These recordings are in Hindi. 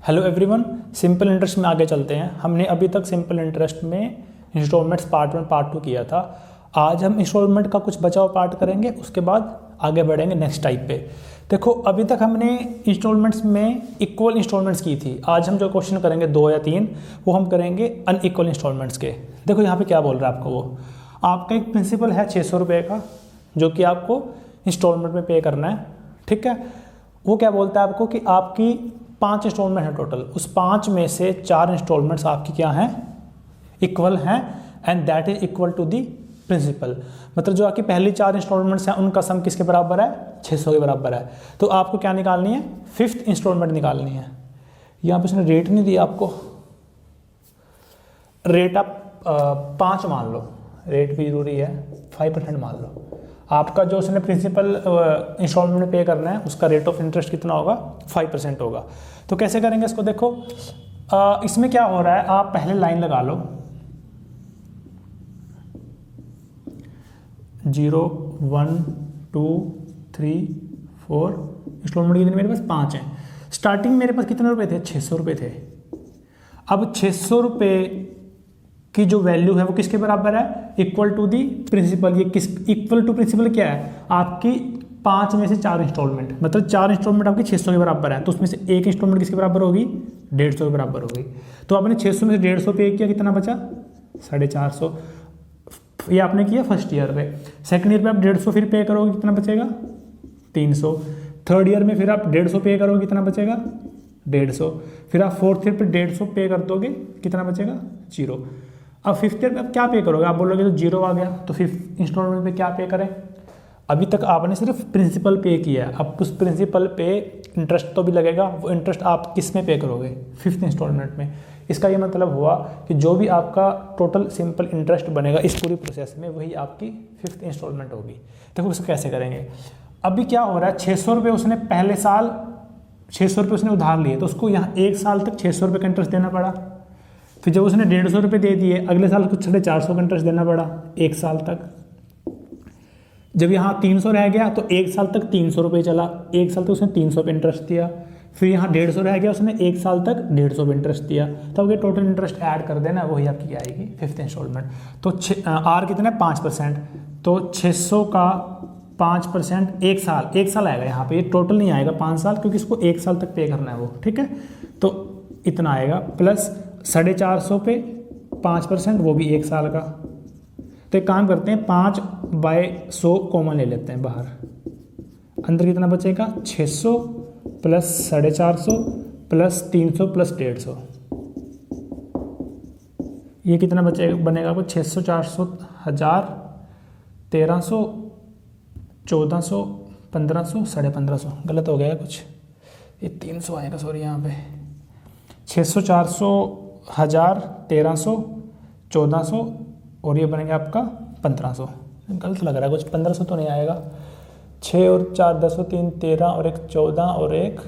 हेलो एवरीवन, सिंपल इंटरेस्ट में आगे चलते हैं। हमने अभी तक सिंपल इंटरेस्ट में इंस्टॉलमेंट्स पार्ट 1 पार्ट 2 किया था। आज हम इंस्टॉलमेंट का कुछ बचा हुआ पार्ट करेंगे, उसके बाद आगे बढ़ेंगे नेक्स्ट टाइप पे। देखो, अभी तक हमने इंस्टॉलमेंट्स में इक्वल इंस्टॉलमेंट्स की थी। आज हम जो क्वेश्चन करेंगे 2 या 3 वो हम करेंगे अनइक्वल इंस्टॉलमेंट्स के। देखो यहाँ पे क्या बोल रहा है आपको, वो आपका एक प्रिंसिपल है 600 रुपये का जो कि आपको इंस्टॉलमेंट में पे करना है, ठीक है। वो क्या बोलता है आपको कि आपकी 5 इंस्टॉलमेंट है टोटल, उस 5 में से 4 इंस्टॉलमेंट्स आपकी क्या हैं, इक्वल हैं, and that is equal to the principal. मतलब जो आपकी पहली 4 इंस्टॉलमेंट्स हैं उनका सम किसके बराबर है, 600 के बराबर है। तो आपको क्या निकालनी है, 5th इंस्टॉलमेंट निकालनी है। यहाँ पे उसने रेट नहीं दिया आपको, रेट आप 5 मान लो, रेट भी जरूरी है, 5% मान लो। आपका जो उसने प्रिंसिपल इंस्टॉलमेंट में पे करना है उसका रेट ऑफ इंटरेस्ट कितना होगा, 5% होगा। तो कैसे करेंगे इसको, देखो इसमें क्या हो रहा है, आप पहले लाइन लगा लो 0 1 2 3 4 इंस्टॉलमेंट कितने मेरे पास 5 हैं। स्टार्टिंग मेरे पास कितने रुपए थे, 600 रुपये थे। अब 600 रुपये की जो वैल्यू है वो किसके बराबर है, इक्वल टू दी प्रिंसिपल। ये किस इक्वल टू प्रिंसिपल क्या है, आपकी 5 में से 4 इंस्टॉलमेंट, मतलब 4 इंस्टॉलमेंट आपकी 600 के बराबर है। तो उसमें से एक इंस्टॉलमेंट किसके बराबर होगी, 150 के बराबर होगी। तो आपने 600 में से 150 पे किया, कितना बचा 450। ये आपने किया फर्स्ट ईयर पे। सेकंड ईयर पे आप 150 फिर पे करोगे, कितना बचेगा 300। थर्ड ईयर में फिर आप 150 पे करोगे, कितना बचेगा 150। फिर आप फोर्थ ईयर पे 150 पे कर दोगे, कितना बचेगा 0। अब फिफ्थ ईयर पे आप क्या पे करोगे, आप बोलोगे तो 0 आ गया, तो फिफ्थ इंस्टॉलमेंट पे क्या पे करें। अभी तक आपने सिर्फ प्रिंसिपल पे किया है, अब उस प्रिंसिपल पे इंटरेस्ट तो भी लगेगा, वो इंटरेस्ट आप किस में पे करोगे, 5th इंस्टॉलमेंट में। इसका ये मतलब हुआ कि जो भी आपका टोटल सिंपल इंटरेस्ट बनेगा इस पूरी प्रोसेस में, वही आपकी 5th इंस्टॉलमेंट होगी। देखो इसको कैसे करेंगे। अभी क्या हो रहा है, 600 रुपये उसने पहले साल 600 रुपये उसने उधार लिए, तो उसको यहाँ 1 साल तक 600 रुपये का इंटरेस्ट देना पड़ा। फिर जब उसने 150 रुपये दे दिए, अगले साल कुछ 450 का इंटरेस्ट देना पड़ा 1 साल तक। जब यहाँ 300 रह गया तो 1 साल तक 300 रुपये चला, 1 साल तक उसने 300 पे इंटरेस्ट दिया। फिर यहाँ 150 रह गया, उसने 1 साल तक 150 पे इंटरेस्ट दिया। तब ये टोटल इंटरेस्ट ऐड कर देना, वही आपकी आएगी 5th इंस्टॉलमेंट। तो आर कितना है 5%, तो 600 का 5% 1 साल आएगा यहाँ पे, ये टोटल नहीं आएगा 5 साल, क्योंकि इसको 1 साल तक पे करना है वो, ठीक है। तो इतना आएगा, प्लस 450 पे 5%, वो भी 1 साल का। तो एक काम करते हैं, 5/100 कॉमन ले लेते हैं बाहर, अंदर कितना बचेगा 600 प्लस 450 प्लस 300 प्लस 150। ये कितना बचेगा, बनेगा आपको 600 400 1000 1300 1400 1500 1550। गलत हो गया कुछ, ये 300 आएगा, सॉरी यहाँ पे 600 400 1000 1300 1400 और ये बनेगा आपका 1500। गलत लग रहा है कुछ, 1500 तो नहीं आएगा। 6 और 4 10 और 3 13 और 1 14 और 1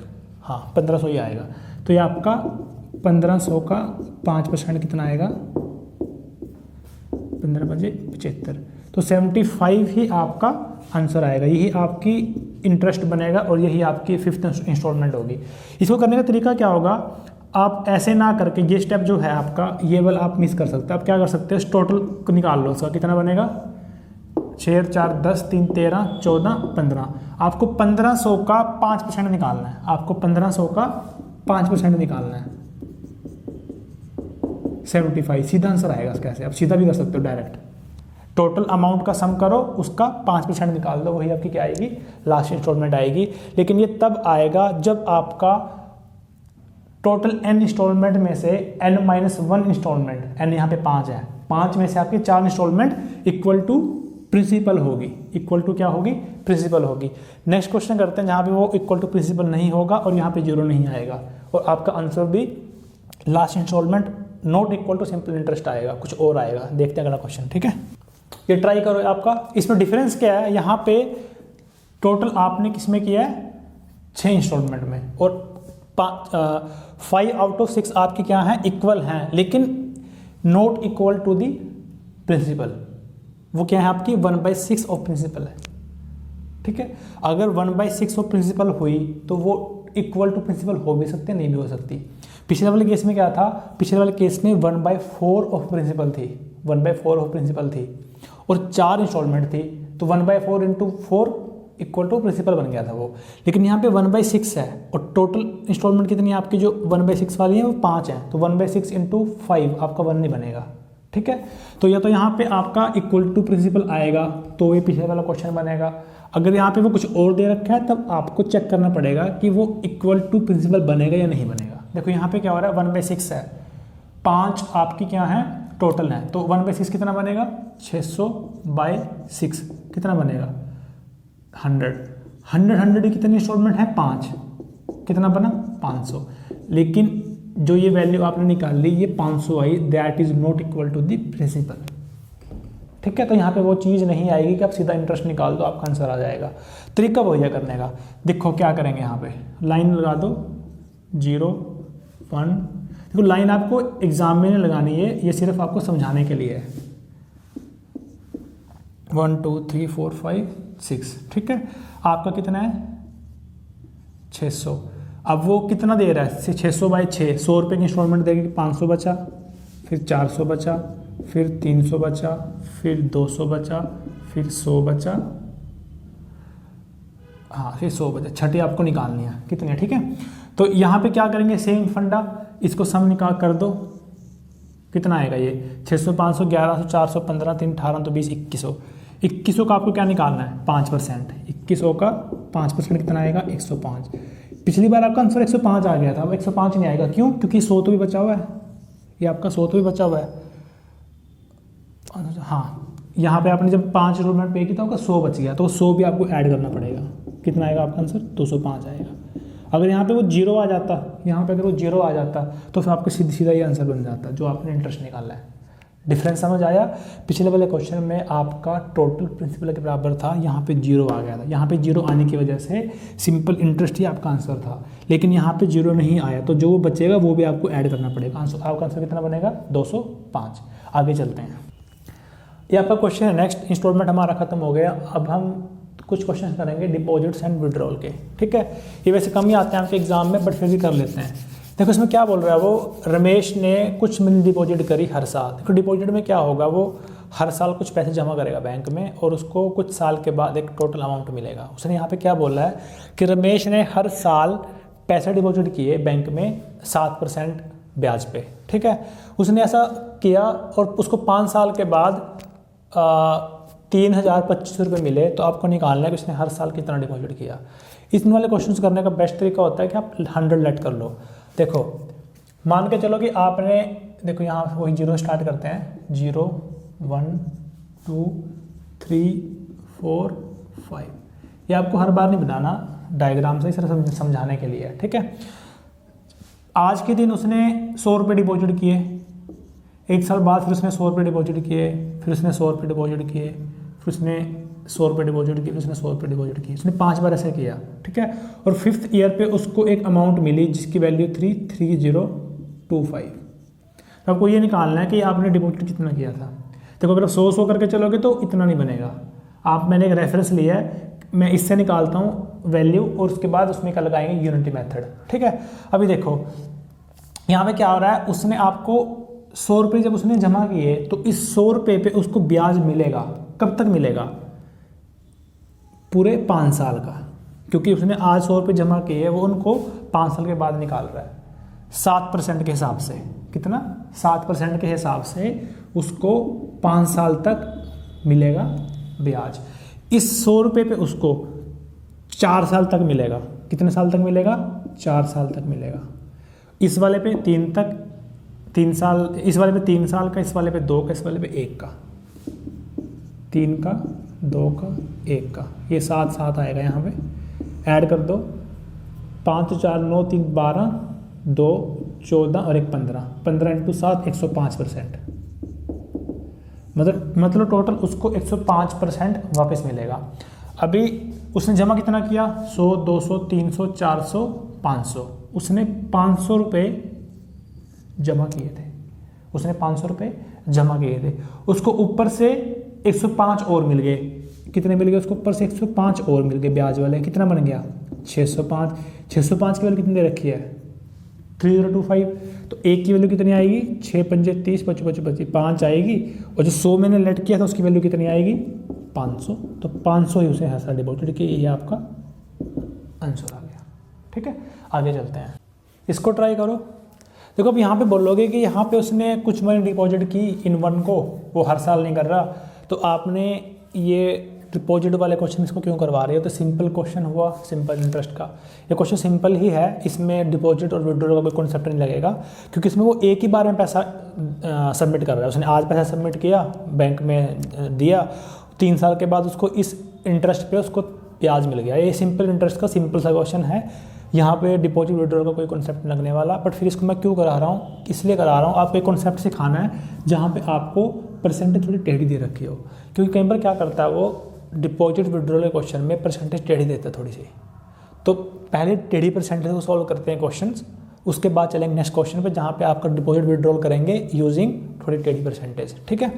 हाँ 1500 ही आएगा। तो ये आपका 1500 का 5% कितना आएगा, 15 बजे 75। तो 75 ही आपका आंसर आएगा, यही आपकी इंटरेस्ट बनेगा और यही आपकी 5th इंस्टॉलमेंट होगी। इसको करने का तरीका क्या होगा, आप ऐसे ना करके ये स्टेप जो है आपका, ये वाला आप मिस कर सकते हैं। आप क्या कर सकते हैं, टोटल निकाल लो उसका, कितना बनेगा 6 4 10 3 13 14 15। आपको 1500 का 5% निकालना है, आपको 1500 का 5% निकालना है, 75 सीधा आंसर आएगा। कैसे, आप सीधा भी कर सकते हो डायरेक्ट। टोटल अमाउंट का सम करो, उसका 5% निकाल दो, वही आपकी क्या आएगी, लास्ट इंस्टॉलमेंट आएगी। लेकिन ये तब आएगा जब आपका टोटल n इंस्टॉलमेंट में से n-1 इंस्टॉलमेंट, n यहाँ पे 5 है, 5 में से आपकी 4 इंस्टॉलमेंट इक्वल टू प्रिंसिपल होगी, इक्वल टू क्या होगी, प्रिंसिपल होगी। नेक्स्ट क्वेश्चन करते हैं जहाँ पे वो इक्वल टू प्रिंसिपल नहीं होगा और यहाँ पे 0 नहीं आएगा, और आपका आंसर भी last instalment not equal to simple interest आएगा, कुछ और आएगा। देखते हैं अगला क्वेश्चन, ठीक है। ये ट्राई करो आपका। इसमें डिफरेंस क्या है, यहाँ पे टोटल आपने किसमें किया है 6 इंस्टॉलमेंट में, और 5 आउट ऑफ 6 आपकी क्या हैं, इक्वल हैं, लेकिन not equal to the principal. वो क्या है आपकी 1/6 ऑफ प्रिंसिपल है, ठीक है। अगर 1/6 ऑफ प्रिंसिपल हुई तो वो इक्वल टू प्रिंसिपल हो भी सकते, नहीं भी हो सकती। पिछले वाले केस में क्या था, पिछले वाले केस में 1/4 ऑफ प्रिंसिपल थी, 1/4 ऑफ प्रिंसिपल थी और 4 इंस्टॉलमेंट थी, तो 1/4 इंटू 4 इक्वल टू प्रिंसिपल बन गया था वो। लेकिन यहाँ पे 1/6 है और टोटल इंस्टॉलमेंट कितनी है आपकी, जो 1/6 वाली है वो 5 है, तो 1/6 इंटू 5 आपका 1 नहीं बनेगा, ठीक है। तो या तो यहाँ पे आपका इक्वल टू प्रिंसिपल आएगा तो ये पिछले वाला क्वेश्चन बनेगा, अगर यहाँ पे वो कुछ और दे रखा है तब आपको चेक करना पड़ेगा कि वो इक्वल टू प्रिंसिपल बनेगा या नहीं बनेगा। देखो यहाँ पे क्या हो रहा है, 1/6 है, 5 आपकी क्या है टोटल है, तो 1/6 कितना बनेगा, 600/6 कितना बनेगा 100 कितनी इंस्टॉलमेंट है 5, कितना बना 500। लेकिन जो ये वैल्यू आपने निकाल ली ये 500 I, that is not equal to the principal, ठीक है। तो यहाँ पे वो चीज़ नहीं आएगी कि आप सीधा इंटरेस्ट निकाल दो आपका आंसर आ जाएगा। तरीका वही है करने का। देखो क्या करेंगे, यहाँ पे लाइन लगा दो 0 1, देखो लाइन आपको एग्जाम में नहीं लगानी है, ये सिर्फ आपको समझाने के लिए है। 1 2 3 4 5 6, ठीक है। आपका कितना है 600। अब वो कितना दे रहा है 600/6, 100 रुपये की इंस्टॉलमेंट देगी, 500 बचा, फिर 400 बचा, फिर 300 बचा, फिर 200 बचा, फिर 100 बचा, हाँ फिर 100 बचा, छठी आपको निकालनी है कितनी है, ठीक है। तो यहाँ पे क्या करेंगे, सेम फंडा, इसको सम निकाल कर दो, कितना आएगा ये 600 500 1100 400 15 3 18 तो 20 2100, 2100 का आपको क्या निकालना है 5%, 2100 का 5% कितना आएगा 105। पिछली बार आपका आंसर 105 आ गया था, अब 105 नहीं आएगा, क्यों, क्योंकि 100 तो भी बचा हुआ है, ये आपका 100 तो भी बचा हुआ है। हाँ यहाँ पे आपने जब 5 इंस्टॉलमेंट पे किया था 100 बच गया, तो 100 भी आपको ऐड करना पड़ेगा, कितना आएगा आपका आंसर 205 आएगा। अगर यहाँ पे वो 0 आ जाता, यहाँ पे अगर वो 0 आ जाता तो फिर आपको सीधा सीधा ये आंसर बन जाता जो आपने इंटरेस्ट निकाला है। डिफरेंस समझ आया। पिछले वाले क्वेश्चन में आपका टोटल प्रिंसिपल के बराबर था, यहाँ पे 0 आ गया था, यहाँ पे 0 आने की वजह से सिंपल इंटरेस्ट ही आपका आंसर था, लेकिन यहाँ पे 0 नहीं आया, तो जो बचेगा वो भी आपको ऐड करना पड़ेगा। आंसर आपका आंसर कितना बनेगा 205। आगे चलते हैं, ये आपका क्वेश्चन है नेक्स्ट। इंस्टॉलमेंट हमारा खत्म हो गया, अब हम कुछ क्वेश्चन करेंगे डिपॉजिट्स एंड विड्रॉल के, ठीक है। ये वैसे कम ही आते हैं आपके एग्जाम में, बट फिर भी कर लेते हैं। देखो इसमें क्या बोल रहा है वो, रमेश ने कुछ मनी डिपॉजिट करी हर साल। देखो डिपॉजिट में क्या होगा, वो हर साल कुछ पैसे जमा करेगा बैंक में और उसको कुछ साल के बाद एक टोटल अमाउंट मिलेगा। उसने यहाँ पे क्या बोला है कि रमेश ने हर साल पैसे डिपॉजिट किए बैंक में 7% ब्याज पे, ठीक है। उसने ऐसा किया और उसको 5 साल के बाद 3025 रुपये मिले, तो आपको निकालना है कि उसने हर साल कितना डिपॉजिट किया। इन वाले क्वेश्चंस करने का बेस्ट तरीका होता है कि आप 100 लेट कर लो। देखो मान के चलो कि आपने, देखो यहाँ वही 0 स्टार्ट करते हैं, 0 1 2 3 4 5, ये आपको हर बार नहीं बनाना, डायग्राम से सिर्फ समझाने के लिए, ठीक है। आज के दिन उसने 100 रुपये डिपॉजिट किए, 1 साल बाद फिर उसने 100 रुपये डिपॉजिट किए, फिर उसने 100 रुपये डिपॉजिट किए, फिर उसने 100 रुपये डिपॉजिट किए, फिर उसने 100 रुपये डिपॉजिट किए, उसने 5 बार ऐसे किया, ठीक है। और 5th ईयर पे उसको एक अमाउंट मिली जिसकी वैल्यू 33025। तो आपको ये निकालना है कि आपने डिपॉजिट कितना किया था। देखो अगर आप 100 करके चलोगे तो इतना नहीं बनेगा। आप, मैंने एक रेफरेंस लिया है, मैं इससे निकालता हूँ वैल्यू और उसके बाद उसमें क्या लगाएंगे यूनिटी मेथड, ठीक है। अभी देखो यहाँ पे क्या हो रहा है, उसने आपको 100 रुपये जब उसने जमा किए तो इस 100 रुपये पे उसको ब्याज मिलेगा। कब तक मिलेगा, पूरे 5 साल का, क्योंकि उसने आज 100 रुपये जमा किए, वो उनको 5 साल के बाद निकाल रहा है 7% के हिसाब से। कितना, 7% के हिसाब से उसको 5 साल तक मिलेगा ब्याज। इस 100 रुपये पे उसको 4 साल तक मिलेगा। कितने साल तक मिलेगा, 4 साल तक मिलेगा। इस वाले पे 3 साल, इस वाले पे 3 साल का, इस वाले पे 2 का, इस वाले पे 1 का, 3 का 2 का 1 का, ये 7 आएगा। यहाँ पे ऐड कर दो, 5 4 9 3 12 2 14 और 1 15, 15 × 7 105%। मतलब टोटल उसको 105% वापस मिलेगा। अभी उसने जमा कितना किया, 100 200 300 400 500, उसने 500 रुपये जमा किए थे, उसने 500 रुपये जमा किए थे, उसको ऊपर से 105 और मिल गए। कितने मिल गए उसको, ऊपर से 105 और मिल गए ब्याज वाले। कितना बन गया 605। 605 की वैल्यू कितनी दे रखी है 3025। तो एक की वैल्यू कितनी आएगी, 6 पंजे 30, 25 25 5 आएगी। और जो 100 मैंने लेट किया था उसकी वैल्यू कितनी आएगी, 500। तो 500 ही उसे ऐसा डिपॉजिट किया, ये आपका आंसर आ गया। ठीक है, आगे चलते हैं, इसको ट्राई करो। देखो अब यहाँ पे बोलोगे कि यहाँ पे उसने कुछ मनी डिपॉजिट की इन वन को, वो हर साल नहीं कर रहा, तो आपने ये डिपॉजिट वाले क्वेश्चन इसको क्यों करवा रहे हो। तो सिंपल क्वेश्चन हुआ, सिंपल इंटरेस्ट का। ये क्वेश्चन सिंपल ही है, इसमें डिपॉजिट और विड्रॉल का कोई कॉन्सेप्ट नहीं लगेगा, क्योंकि इसमें वो एक ही बार में पैसा सबमिट कर रहा है। उसने आज पैसा सबमिट किया, बैंक में दिया, 3 साल के बाद उसको इस इंटरेस्ट पे उसको ब्याज मिल गया। ये सिंपल इंटरेस्ट का सिंपल सा क्वेश्चन है, यहाँ पे डिपॉजिट विड्रॉल का कोई कॉन्सेप्ट लगने वाला। बट फिर इसको मैं क्यों करा रहा हूँ, इसलिए करा रहा हूँ, आपको एक कॉन्सेप्ट सिखाना है जहाँ पे आपको परसेंटेज थोड़ी टेढ़ी दे रखी हो। क्योंकि कई बार क्या करता है वो डिपॉजिट विड्रॉल के क्वेश्चन में परसेंटेज टेढ़ी देता है थोड़ी सी, तो पहले टेढ़ी परसेंटेज को सॉल्व करते हैं क्वेश्चंस, उसके बाद चलेंगे नेक्स्ट क्वेश्चन पे जहाँ पे आपका डिपॉजिट विड्रॉल करेंगे यूजिंग थोड़ी टेढ़ी परसेंटेज। ठीक है,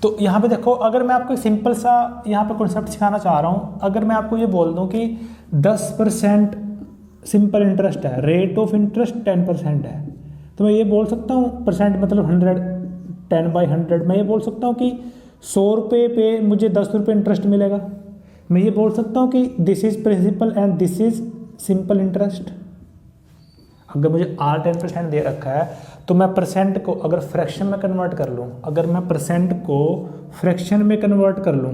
तो यहाँ पे देखो, अगर मैं आपको सिंपल सा यहाँ पे कॉन्सेप्ट सिखाना चाह रहा हूँ, अगर मैं आपको ये बोल दूँ कि 10% सिंपल इंटरेस्ट है, रेट ऑफ इंटरेस्ट 10% है, तो मैं ये बोल सकता हूँ, परसेंट मतलब 100, 10/100, मैं ये बोल सकता हूँ कि 100 रुपये पे मुझे 10 रुपये इंटरेस्ट मिलेगा। मैं ये बोल सकता हूँ कि this is principal and this is simple interest. अगर मुझे R 10% दे रखा है, तो मैं परसेंट को अगर फ्रैक्शन में कन्वर्ट कर लूँ, अगर मैं परसेंट को फ्रैक्शन में कन्वर्ट कर लूँ,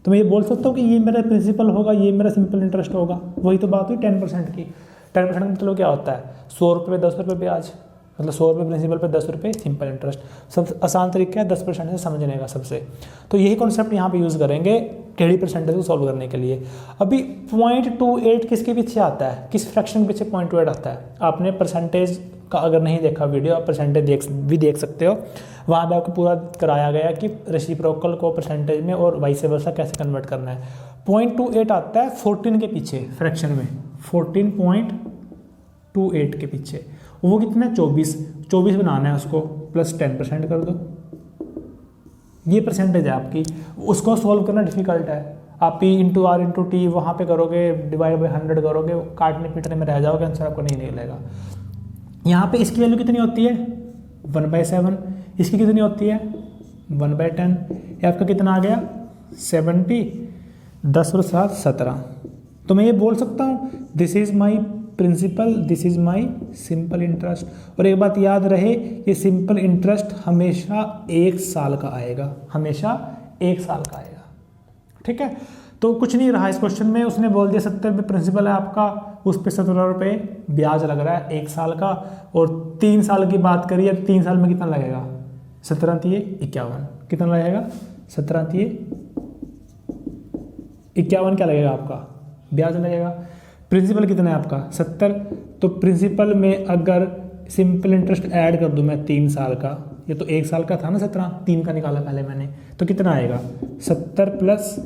तो मैं ये बोल सकता हूँ कि ये मेरा प्रिंसिपल होगा, ये मेरा सिंपल इंटरेस्ट होगा। वही तो बात हुई 10% की। 10% का मतलब क्या होता है, 100 रुपये पे 10 रुपये ब्याज, मतलब 100 रुपये प्रिंसिपल पे 10 रुपये सिंपल इंटरेस्ट। सब आसान तरीका है 10% से समझने का सबसे। तो यही कॉन्सेप्ट यहाँ पे यूज़ करेंगे टेढ़ी परसेंटेज को सॉल्व करने के लिए। अभी 0.28 किसके पीछे आता है, किस फ्रैक्शन के पीछे 0.28 आता है। आपने परसेंटेज का अगर नहीं देखा वीडियो, आप परसेंटेज भी देख सकते हो, वहाँ पे आपको पूरा कराया गया कि रेसिप्रोकल को परसेंटेज में और वाइस वर्सा कैसे कन्वर्ट करना है। 0.28 आता है 14 के पीछे फ्रैक्शन में, 14.28 के पीछे। वो कितना है, 24 बनाना है उसको, प्लस 10% कर दो, ये परसेंटेज है आपकी। उसको सॉल्व करना डिफिकल्ट है, आप P into R into T वहाँ पे करोगे, डिवाइड बाई 100 करोगे, काटने पीटने में रह जाओगे, आंसर आपको नहीं निकलेगा। यहाँ पे इसकी वैल्यू कितनी होती है, 1/7, इसकी कितनी होती है 1/10, ये आपका कितना आ गया 70, 10 और 7 17। तो मैं ये बोल सकता हूँ this is my principal, this is my simple interest. और एक बात याद रहे, ये सिंपल इंटरेस्ट हमेशा 1 साल का आएगा, हमेशा 1 साल का आएगा। ठीक है, तो कुछ नहीं रहा इस क्वेश्चन में, उसने बोल दिया 70 रुपये प्रिंसिपल है आपका, उस पर 17 रुपये ब्याज लग रहा है 1 साल का। और 3 साल की बात करिए, 3 साल में कितना लगेगा, 17 तिये 51, कितना लगेगा 17 तिये 51, क्या लगेगा आपका ब्याज लगेगा। प्रिंसिपल कितना है आपका 70, तो प्रिंसिपल में अगर सिंपल इंटरेस्ट ऐड कर दूं मैं 3 साल का, ये तो 1 साल का था ना 17, 3 का निकाला पहले मैंने, तो कितना आएगा 70 प्लस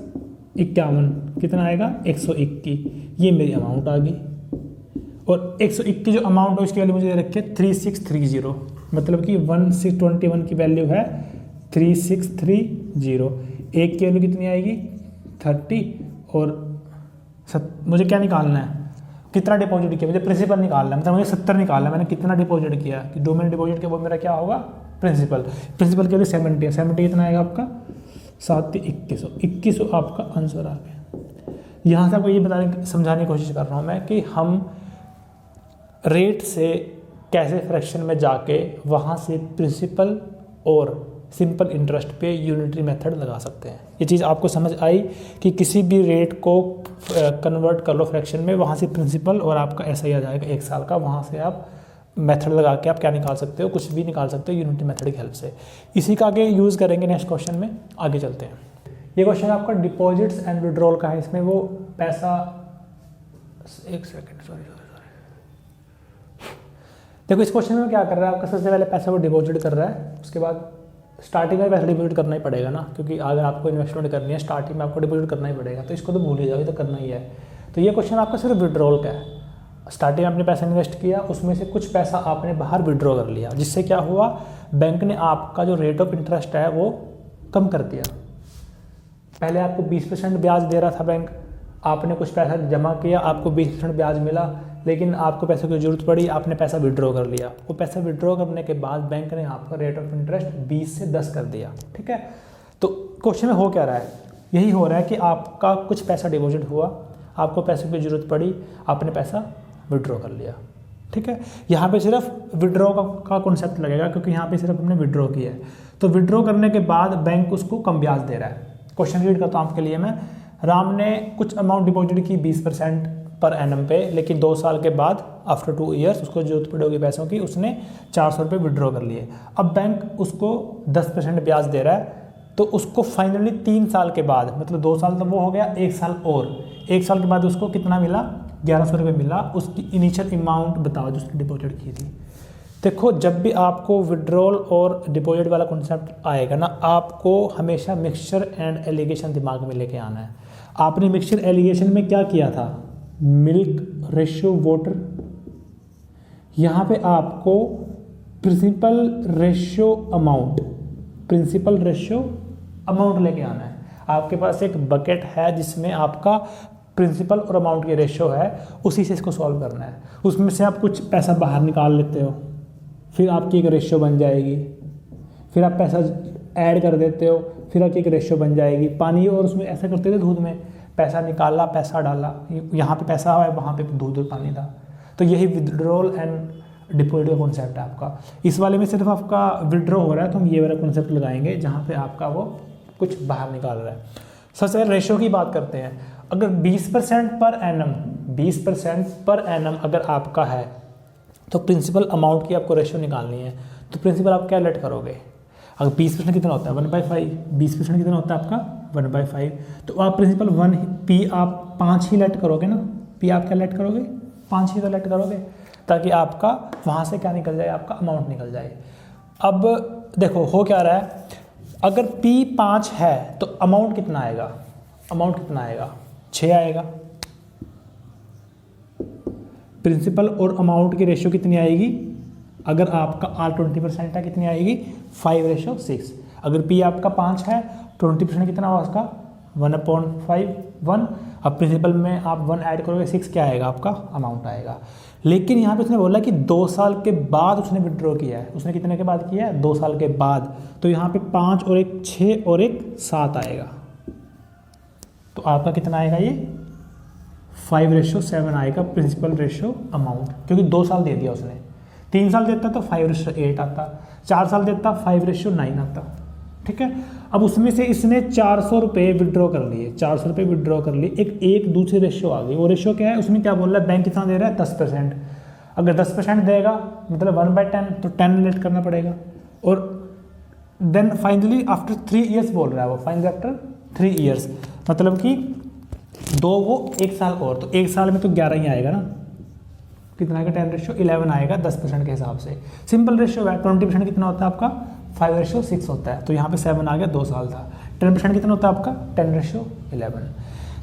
51 कितना आएगा 121, ये मेरी अमाउंट आ गई। और 121 जो अमाउंट है उसकी वैल्यू मुझे दे रखी है 3630, मतलब कि 1621 की वैल्यू है 3630। एक की वैल्यू कितनी आएगी 30, और मुझे क्या निकालना है, कितना डिपॉजिट किया, मुझे प्रिंसिपल निकालना है, मतलब मुझे 70 निकालना है, मैंने कितना डिपॉजिट किया, कि जो मैंने डिपॉजिट किया वो मेरा क्या होगा प्रिंसिपल की वैल्यू 70 है, 70 कितना आएगा आपका 7 2100 आपका आंसर आ गया। यहाँ से आपको ये समझाने की कोशिश कर रहा हूँ मैं कि हम रेट से कैसे फ्रैक्शन में जाके वहाँ से प्रिंसिपल और सिंपल इंटरेस्ट पे यूनिटरी मेथड लगा सकते हैं। ये चीज़ आपको समझ आई कि किसी भी रेट को कन्वर्ट कर लो फ्रैक्शन में, वहाँ से प्रिंसिपल और आपका ऐसा ही आ जाएगा 1 साल का, वहाँ से आप मेथड लगा के आप क्या निकाल सकते हो, कुछ भी निकाल सकते हो यूनिटरी मेथड की हेल्प से। इसी का आगे यूज़ करेंगे नेक्स्ट क्वेश्चन में, आगे चलते हैं। ये क्वेश्चन आपका डिपॉजिट्स एंड विड्रॉल का है, इसमें वो पैसा, एक सेकेंड सॉरी, देखो इस क्वेश्चन में क्या कर रहा है आपका, सबसे पहले पैसा वो डिपॉजिट कर रहा है, उसके बाद स्टार्टिंग में पैसा डिपॉजिट करना ही पड़ेगा ना, क्योंकि अगर आपको इन्वेस्टमेंट करनी है स्टार्टिंग में आपको डिपॉजिट करना ही पड़ेगा, तो इसको तो भूल ही जाओ, ये तो करना ही है। तो ये क्वेश्चन आपका सिर्फ विड्रॉल का है, स्टार्टिंग में आपने पैसा इन्वेस्ट किया, उसमें से कुछ पैसा आपने बाहर विड्रॉ कर लिया, जिससे क्या हुआ, बैंक ने आपका जो रेट ऑफ इंटरेस्ट है वो कम कर दिया। पहले आपको 20% ब्याज दे रहा था बैंक, आपने कुछ पैसा जमा किया, आपको 20% ब्याज मिला, लेकिन आपको पैसे की जरूरत पड़ी, आपने पैसा विड्रॉ कर लिया। वो पैसा विड्रॉ करने के बाद बैंक ने आपका रेट ऑफ इंटरेस्ट 20 से 10 कर दिया, ठीक है। तो क्वेश्चन में हो क्या रहा है, यही हो रहा है कि आपका कुछ पैसा डिपॉजिट हुआ, आपको पैसे की जरूरत पड़ी, आपने पैसा विड्रॉ कर लिया, ठीक है। यहाँ पे सिर्फ विड्रॉ का कॉन्सेप्ट लगेगा, क्योंकि यहाँ पे सिर्फ हमने विड्रॉ किया है। तो विड्रॉ करने के बाद बैंक उसको कम ब्याज दे रहा है। क्वेश्चन रीड करता हूँ आपके लिए मैं। राम ने कुछ अमाउंट डिपॉजिट की 20% पर एनम पे, लेकिन 2 साल के बाद आफ्टर 2 ईयर्स उसको जरूरत पड़ेगी पैसों की, उसने 400 रुपये विड्रॉ कर लिए। अब बैंक उसको 10% ब्याज दे रहा है, तो उसको फाइनली 3 साल के बाद, मतलब 2 साल तो वो हो गया, 1 साल और, 1 साल के बाद उसको कितना मिला, 1100 रुपये मिला। उसकी इनिशियल अमाउंट बताओ जो उसने डिपॉजिट की थी। देखो, जब भी आपको विड्रॉल और डिपॉजिट वाला कॉन्सेप्ट आएगा ना, आपको हमेशा मिक्सचर एंड एलिगेशन दिमाग में लेके आना है। आपने मिक्सचर एलिगेशन में क्या किया था, मिल्क रेशियो वाटर, यहाँ पे आपको प्रिंसिपल रेशियो अमाउंट लेके आना है। आपके पास एक बकेट है जिसमें आपका प्रिंसिपल और अमाउंट की रेशियो है, उसी से इसको सॉल्व करना है। उसमें से आप कुछ पैसा बाहर निकाल लेते हो, फिर आपकी एक रेशियो बन जाएगी, फिर आप पैसा ऐड कर देते हो, फिर आपकी एक रेशियो बन जाएगी। पानी और उसमें ऐसा करते थे दूध में, पैसा निकाला, पैसा डाला, यहाँ पे पैसा है, वहाँ पे दूध और पानी था। तो यही विड्रॉल एंड डिपॉजिट का कॉन्सेप्ट है आपका। इस वाले में सिर्फ आपका विड्रॉ हो रहा है, तो हम ये वाला कॉन्सेप्ट लगाएंगे जहाँ पे आपका वो कुछ बाहर निकाल रहा है। सबसे रेशियो की बात करते हैं। अगर 20% पर एनम अगर आपका है, तो प्रिंसिपल अमाउंट की आपको रेशियो निकालनी है। तो प्रिंसिपल आप क्या लेट करोगे, अगर 20% कितना होता है 1/5, 20% कितना होता है आपका 1/5, तो आप प्रिंसिपल 1 पी आप 5 ही लेट करोगे ना, पी आप क्या लेट करोगे, 5 ही तो लेट करोगे, ताकि आपका वहाँ से क्या निकल जाए, आपका अमाउंट निकल जाए। अब देखो हो क्या रहा है, अगर P 5 है तो अमाउंट कितना आएगा, 6 आएगा। प्रिंसिपल और अमाउंट की रेशियो कितनी आएगी, अगर आपका R 20% है कितनी आएगी 5:6। अगर P आपका 5 है, 20% कितना होगा उसका 1/5। अब प्रिंसिपल में आप 1 ऐड करोगे, 6 क्या आएगा आपका अमाउंट आएगा। लेकिन यहाँ पे उसने बोला कि 2 साल के बाद उसने विड्रॉ किया है। उसने कितने के बाद किया है, 2 साल के बाद। तो यहाँ पे 5 और 1 6 और 1 7 आएगा। तो आपका कितना आएगा, ये 5:7 आएगा प्रिंसिपल रेशियो अमाउंट, क्योंकि 2 साल दे दिया उसने। 3 साल देता तो 5:8 आता, 4 साल देता 5:9 आता, ठीक है। अब उसमें से इसने 400 रुपये विड्रॉ कर लिए, 400 रुपये विड्रॉ कर लिए। एक दूसरी रेशियो आ गई। वो रेशियो क्या है, उसमें क्या बोल रहा है, बैंक कितना दे रहा है 10%। अगर 10% देगा मतलब 1/10, तो 10 लेट करना पड़ेगा। और देन फाइनली आफ्टर 3 ईयर्स बोल रहा है वो, फाइनली आफ्टर 3 ईयर्स, मतलब कि 2 वो 1 साल और, तो 1 साल में तो 11 ही आएगा ना। कितना आएगा, 10:11 आएगा 10% के हिसाब से। सिंपल रेशियो है। 20% कितना होता है आपका 5:6 होता है, तो यहाँ पे 7 आ गया, 2 साल था। 10% कितना होता है आपका 10:11।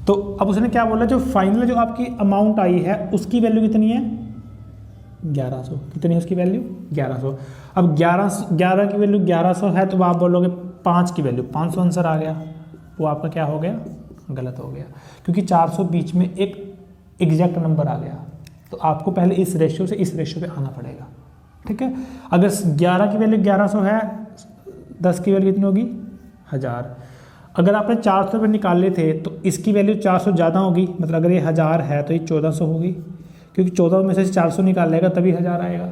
तो अब उसने क्या बोला, जो फाइनल जो आपकी अमाउंट आई है उसकी वैल्यू कितनी है 1100। कितनी है उसकी वैल्यू 1100। अब 11 की वैल्यू 1100 है, तो आप बोलोगे 5 की वैल्यू 500 आंसर आ गया। वो आपका क्या हो गया, गलत हो गया, क्योंकि 400 बीच में एक एग्जैक्ट नंबर आ गया। तो आपको पहले इस रेशियो से इस रेशियो पे आना पड़ेगा, ठीक है। अगर 11 की वैल्यू 1100 है, 10 की वैल्यू कितनी होगी 1000। अगर आपने 400 रुपये निकाले थे, तो इसकी वैल्यू 400 ज़्यादा होगी, मतलब अगर ये 1000 है तो ये 1400 होगी, क्योंकि 14 में से 400 निकाल लेगा तभी 1000 आएगा।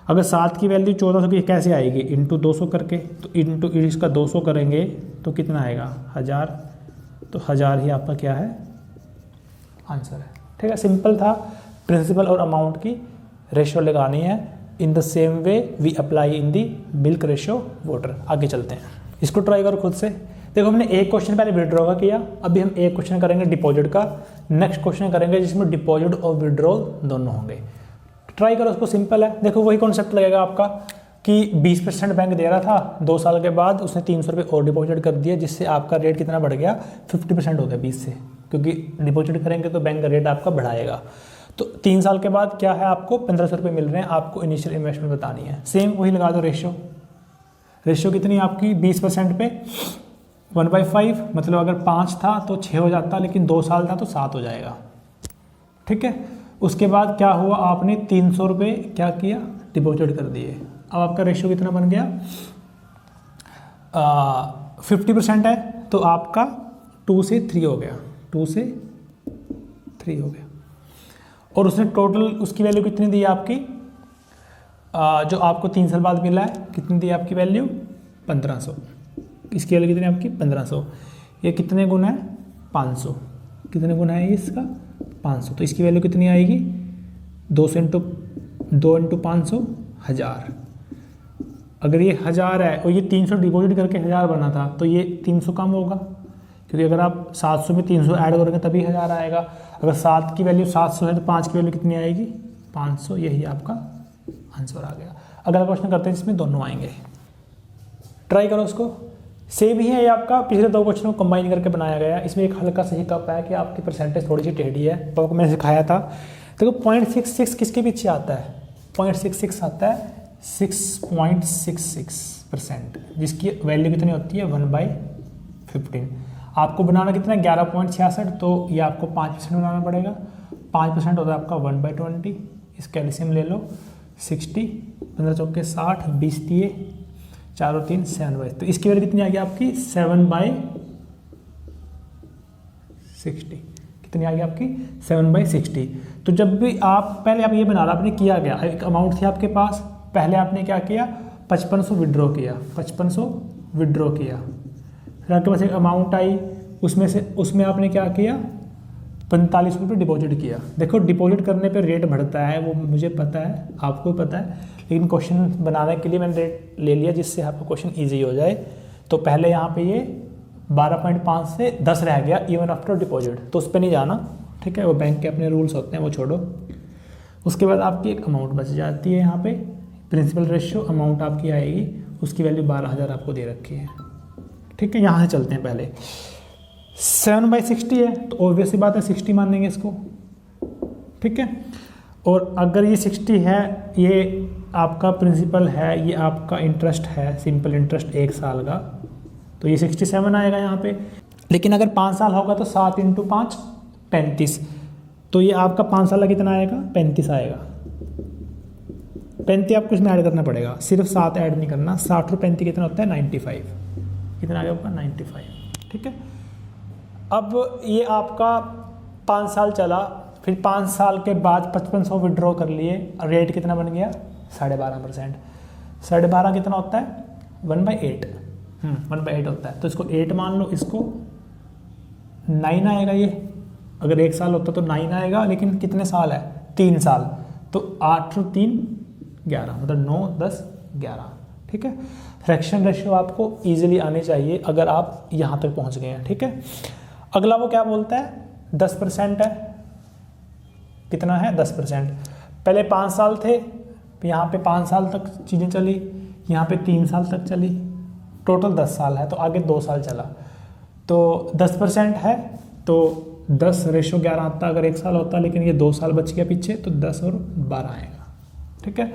अगर 7 की वैल्यू 1400 की कैसे आएगी, इंटू 200 करके, तो इंटू इसका 200 करेंगे तो कितना आएगा 1000। तो 1000 ही आपका क्या है आंसर है, ठीक है। सिंपल था। प्रिंसिपल और अमाउंट की रेशियो लगानी है। In the same way we apply in the milk ratio water. आगे चलते हैं, इसको ट्राई करो खुद से। देखो, हमने एक क्वेश्चन पहले विड्रॉ का किया, अभी हम एक क्वेश्चन करेंगे डिपॉजिट का, नेक्स्ट क्वेश्चन करेंगे जिसमें डिपॉजिट और विड्रॉल दोनों होंगे। ट्राई करो, उसको सिंपल है। देखो वही कॉन्सेप्ट लगेगा आपका कि 20% बैंक दे रहा था, 2 साल के बाद उसने 300 रुपये और डिपॉजिट कर दिया, जिससे आपका रेट कितना बढ़ गया 50% हो गया 20 से, क्योंकि डिपॉजिट करेंगे तो बैंक का रेट आपका बढ़ाएगा। तो 3 साल के बाद क्या है, आपको 1500 रुपये मिल रहे हैं, आपको इनिशियल इन्वेस्टमेंट बतानी है। सेम वही लगा दो रेशियो कितनी आपकी 20% पे 1/5, मतलब अगर 5 था तो 6 हो जाता, लेकिन 2 साल था तो 7 हो जाएगा, ठीक है। उसके बाद क्या हुआ, आपने 300 रुपये क्या किया, डिपॉजिट कर दिए। अब आपका रेशियो कितना बन गया, 50% है, तो आपका 2 से 3 हो गया, 2 से 3 हो गया। और उसने टोटल उसकी वैल्यू कितनी दी आपकी, जो आपको 3 साल बाद मिला है, कितनी दी आपकी वैल्यू, 1500। इसकी वैल्यू कितनी आपकी, 1500। ये कितने गुना है, 500। कितने गुना है इसका, 500। तो इसकी वैल्यू कितनी आएगी, 2 इंटू 500, 1000। अगर ये 1000 है और ये 300 डिपॉजिट करके 1000 बना था, तो ये 300 कम होगा, क्योंकि अगर आप 700 में 300 ऐड करोगे तभी 1000 आएगा। अगर 7 की वैल्यू 700 है तो 5 की वैल्यू कितनी आएगी, 500। यही आपका आंसर आ गया। अगला क्वेश्चन करते हैं जिसमें दोनों आएंगे, ट्राई करो उसको। सेम ही है ये आपका, पिछले 2 क्वेश्चनों को कंबाइन करके बनाया गया। इसमें एक हल्का सा हिकअप है कि आपकी परसेंटेज थोड़ी सी टेढ़ी है, तो आपको मैंने सिखाया था। देखो 0.66 किसके पीछे आता है, 0.66 आता है 6.66%, जिसकी वैल्यू कितनी होती है, 1/15। आपको बनाना कितना है, 11.66, तो ये आपको 5% बनाना पड़ेगा। 5% होता है आपका 1/20। इसका एलसीएम ले लो, 60, 15 चौके 60, 20 दिए, 4 और 3 7/, तो इसकी वैल्यू कितनी आ गई आपकी, 7/60। कितनी आ गई आपकी, 7/60। तो जब भी आप पहले आप ये बना लो, आपने किया गया, एक अमाउंट थी आपके पास, पहले आपने क्या किया, 5500 विड्रॉ किया, 5500 विड्रॉ किया। फिर आपके पास एक अमाउंट आई, उसमें आपने क्या किया, 45 रुपये डिपॉजिट किया। देखो डिपॉजिट करने पे रेट बढ़ता है, वो मुझे पता है, आपको भी पता है, लेकिन क्वेश्चन बनाने के लिए मैंने रेट ले लिया जिससे आपको क्वेश्चन ईजी हो जाए। तो पहले यहाँ पे ये 12.5 से 10 रह गया इवन आफ्टर डिपॉजिट, तो उस पर नहीं जाना, ठीक है, वो बैंक के अपने रूल्स होते हैं, वो छोड़ो। उसके बाद आपकी एक अमाउंट बच जाती है, यहाँ पे प्रिंसिपल रेशियो अमाउंट आपकी आएगी, उसकी वैल्यू 12000 आपको दे रखी है, ठीक है। यहाँ से चलते हैं, पहले 7/60 है, तो ऑब्वियस सी बात है 60 मानेंगे इसको, ठीक है। और अगर ये 60 है, ये आपका प्रिंसिपल है, ये आपका इंटरेस्ट है, सिंपल इंटरेस्ट 1 साल का, तो ये 67 आएगा यहाँ पे। लेकिन अगर 5 साल होगा तो 7 इंटू 5 35, तो ये आपका 5 साल का कितना आएगा, 35 आएगा। 35 आपको इसमें ऐड करना पड़ेगा, सिर्फ 7 ऐड नहीं करना। 60 और 35 कितना होता है, 95। कितना आ गया आपका, 95, ठीक है। अब ये आपका 5 साल चला, फिर 5 साल के बाद 5500 विड्रॉ कर लिए, रेट कितना बन गया, 12.5%। 12.5 कितना होता है, 1/8, 1/8 होता है, तो इसको 8 मान लो, इसको 9 आएगा। ये अगर 1 साल होता तो 9 आएगा, लेकिन कितने साल है, 3 साल, तो 8 और 3 11, मतलब 9 10 11, ठीक है। फ्रैक्शन रेशियो आपको इजीली आनी चाहिए अगर आप यहाँ तक पहुँच गए हैं, ठीक है। अगला वो क्या बोलता है, 10% है, कितना है, 10%। पहले 5 साल थे, यहाँ पे 5 साल तक चीज़ें चली, यहाँ पे 3 साल तक चली, टोटल 10 साल है, तो आगे 2 साल चला, तो 10% है, तो 10 रेशो 11 आता अगर 1 साल होता, लेकिन ये 2 साल बच गया पीछे, तो 10 और 12 आएगा, ठीक है।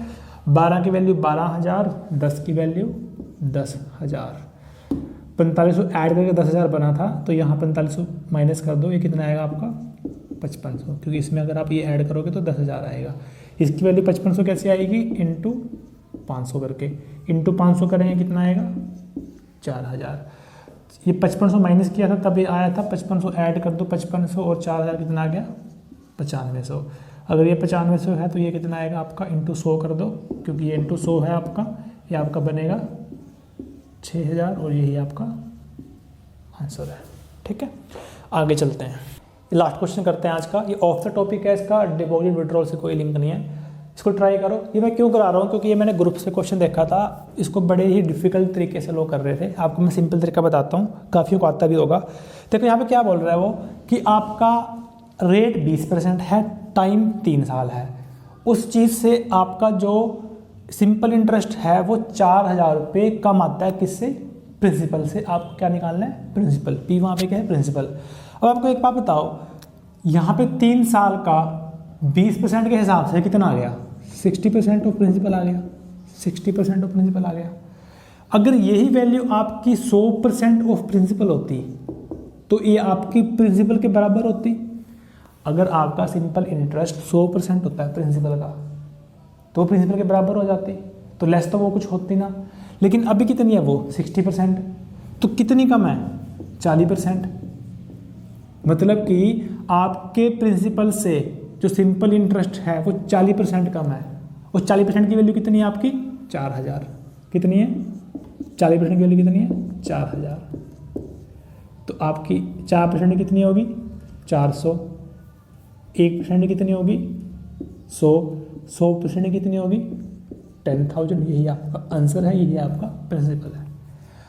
12 की वैल्यू 12000, 10 की वैल्यू 10000, 4500 ऐड करके 10000 बना था, तो यहाँ 4500 माइनस कर दो, ये कितना आएगा आपका, 5500, क्योंकि इसमें अगर आप ये ऐड करोगे तो 10000 आएगा। इसकी वैल्यू 5500 कैसे आएगी, इंटू 500 करके, इंटू 500 करेंगे कितना आएगा, 4000। ये 5500 माइनस किया था तब ये आया था, 5500 ऐड कर दो, 5500 और 4000 कितना आ गया, 9500। अगर ये 9500 है तो ये कितना आएगा आपका, इंटू 100 कर दो, क्योंकि ये इंटू 100 है आपका, ये आपका बनेगा 6000, और यही आपका आंसर है, ठीक है। आगे चलते हैं, लास्ट क्वेश्चन करते हैं आज का। ये ऑफ द टॉपिक है, इसका डिपॉजिट विड्रॉल से कोई लिंक नहीं है, इसको ट्राई करो। ये मैं क्यों करा रहा हूँ, क्योंकि ये मैंने ग्रुप से क्वेश्चन देखा था, इसको बड़े ही डिफिकल्ट तरीके से लोग कर रहे थे। आपको मैं सिंपल तरीका बताता हूँ, काफ़ियों को आता भी होगा। देखो यहाँ पे क्या बोल रहा है वो, कि आपका रेट 20% है, टाइम 3 साल है, उस चीज़ से आपका जो सिंपल इंटरेस्ट है वो 4000 रुपये कम आता है, किससे, प्रिंसिपल से। आपको क्या निकालना है, प्रिंसिपल, पी वहाँ पे क्या है, प्रिंसिपल। अब आपको एक बात बताओ, यहाँ पे 3 साल का 20% के हिसाब से कितना आ गया, 60% ऑफ प्रिंसिपल आ गया, 60% ऑफ प्रिंसिपल आ गया। अगर यही वैल्यू आपकी 100% ऑफ प्रिंसिपल होती तो ये आपकी प्रिंसिपल के बराबर होती। अगर आपका सिंपल इंटरेस्ट 100% होता है प्रिंसिपल का, तो प्रिंसिपल के बराबर हो जाती, तो लेस तो वो कुछ होती ना। लेकिन अभी कितनी है वो 60%, तो कितनी कम है 40%। मतलब कि आपके प्रिंसिपल से जो सिंपल इंटरेस्ट है वो 40% कम है। उस 40% की वैल्यू कितनी है आपकी 4000। कितनी है 40% की वैल्यू कितनी है 4000। तो आपकी 4% कितनी होगी 400, 1% कितनी होगी 100, 100% कितनी होगी 10,000। यही आपका आंसर है, यही आपका प्रिंसिपल है।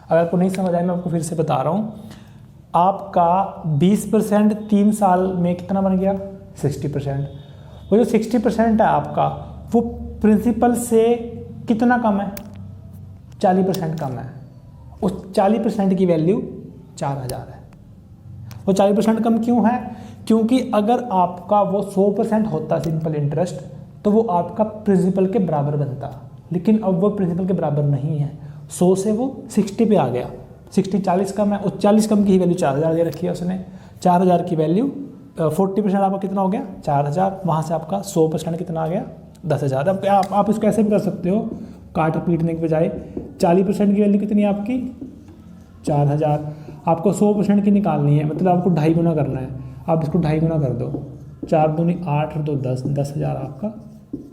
अगर आपको नहीं समझ आया मैं आपको फिर से बता रहा हूँ। आपका 20% 3 साल में कितना बन गया 60%। वो जो 60% है आपका वो प्रिंसिपल से कितना कम है 40% कम है। उस 40% की वैल्यू 4000 है। वो 40% कम क्यों है? क्योंकि अगर आपका वो 100% होता सिंपल इंटरेस्ट तो वो आपका प्रिंसिपल के बराबर बनता, लेकिन अब वो प्रिंसिपल के बराबर नहीं है। 100 से वो 60 पे आ गया, 60 40 कम है, उस 40 कम की ही वैल्यू 4000 दे रखी है उसने। 4000 की वैल्यू 40% आपका कितना हो गया 4000, वहाँ से आपका 100% कितना आ गया 10,000। अब आप इसको ऐसे भी कर सकते हो, काट पीटने के बजाय 40% की वैल्यू कितनी है आपकी 4000, आपको 100% की निकालनी है, मतलब आपको 2.5 गुना करना है। आप इसको 2.5 गुना कर दो, 4 दूनी 8 और 2 10, 10,000 आपका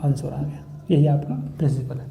आंसर आ गया। यही आपका प्रिंसिपल है।